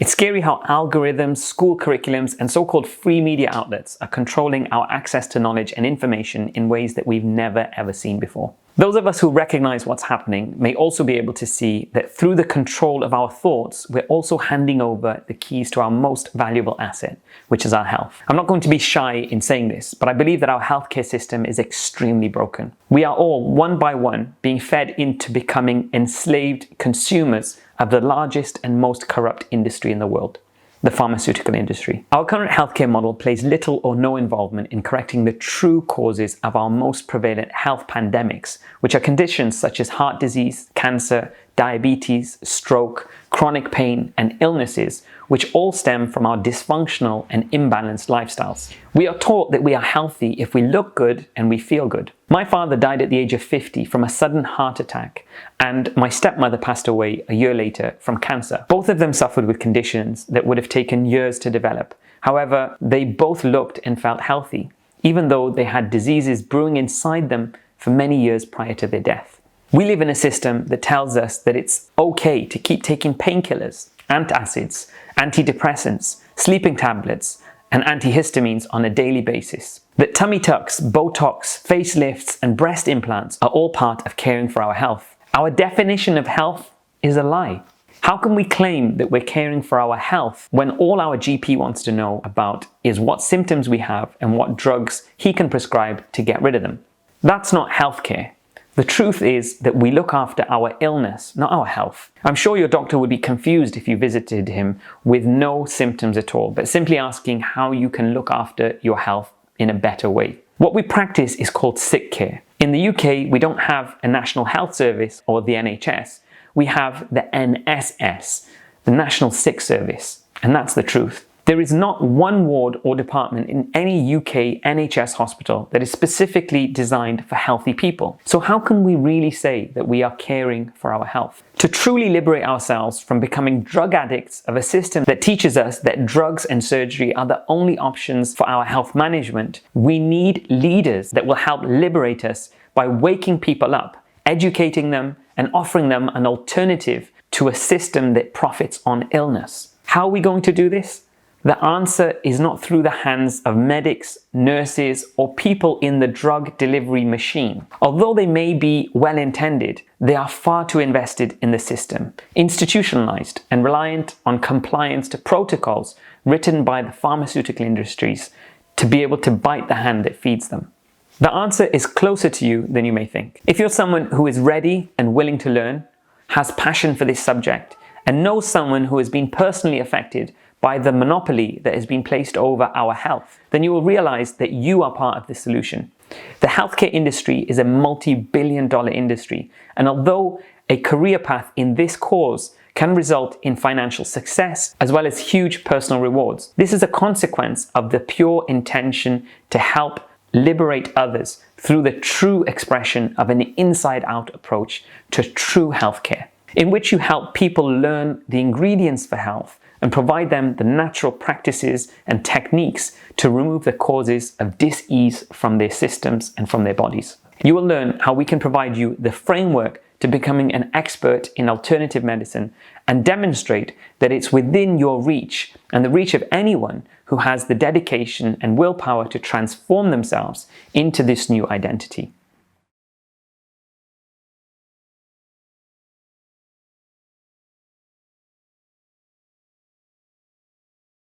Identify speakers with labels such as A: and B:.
A: It's scary how algorithms, school curriculums, and so-called free media outlets are controlling our access to knowledge and information in ways that we've never ever seen before. Those of us who recognize what's happening may also be able to see that through the control of our thoughts, we're also handing over the keys to our most valuable asset, which is our health. I'm not going to be shy in saying this, but I believe that our healthcare system is extremely broken. We are all, one by one, being fed into becoming enslaved consumers of the largest and most corrupt industry in the world, the pharmaceutical industry. Our current healthcare model plays little or no involvement in correcting the true causes of our most prevalent health pandemics, which are conditions such as heart disease, cancer, diabetes, stroke, chronic pain, and illnesses, which all stem from our dysfunctional and imbalanced lifestyles. We are taught that we are healthy if we look good and we feel good. My father died at the age of 50 from a sudden heart attack, and my stepmother passed away a year later from cancer. Both of them suffered with conditions that would have taken years to develop. However, they both looked and felt healthy, even though they had diseases brewing inside them for many years prior to their death. We live in a system that tells us that it's okay to keep taking painkillers, antacids, antidepressants, sleeping tablets, and antihistamines on a daily basis. That tummy tucks, Botox, facelifts, and breast implants are all part of caring for our health. Our definition of health is a lie. How can we claim that we're caring for our health when all our GP wants to know about is what symptoms we have and what drugs he can prescribe to get rid of them? That's not healthcare. The truth is that we look after our illness, not our health. I'm sure your doctor would be confused if you visited him with no symptoms at all, but simply asking how you can look after your health in a better way. What we practice is called sick care. In the UK, we don't have a National Health Service or the NHS. We have the NSS, the National Sick Service, and that's the truth. There is not one ward or department in any UK NHS hospital that is specifically designed for healthy people. So how can we really say that we are caring for our health? To truly liberate ourselves from becoming drug addicts of a system that teaches us that drugs and surgery are the only options for our health management, we need leaders that will help liberate us by waking people up, educating them, and offering them an alternative to a system that profits on illness. How are we going to do this? The answer is not through the hands of medics, nurses, or people in the drug delivery machine. Although they may be well-intended, they are far too invested in the system, institutionalized and reliant on compliance to protocols written by the pharmaceutical industries to be able to bite the hand that feeds them. The answer is closer to you than you may think. If you're someone who is ready and willing to learn, has passion for this subject, and knows someone who has been personally affected by the monopoly that has been placed over our health, then you will realize that you are part of the solution. The healthcare industry is a multi-billion-dollar industry, and although a career path in this cause can result in financial success as well as huge personal rewards, this is a consequence of the pure intention to help liberate others through the true expression of an inside-out approach to true healthcare, in which you help people learn the ingredients for health and provide them the natural practices and techniques to remove the causes of dis-ease from their systems and from their bodies. You will learn how we can provide you the framework to becoming an expert in alternative medicine and demonstrate that it's within your reach and the reach of anyone who has the dedication and willpower to transform themselves into this new identity.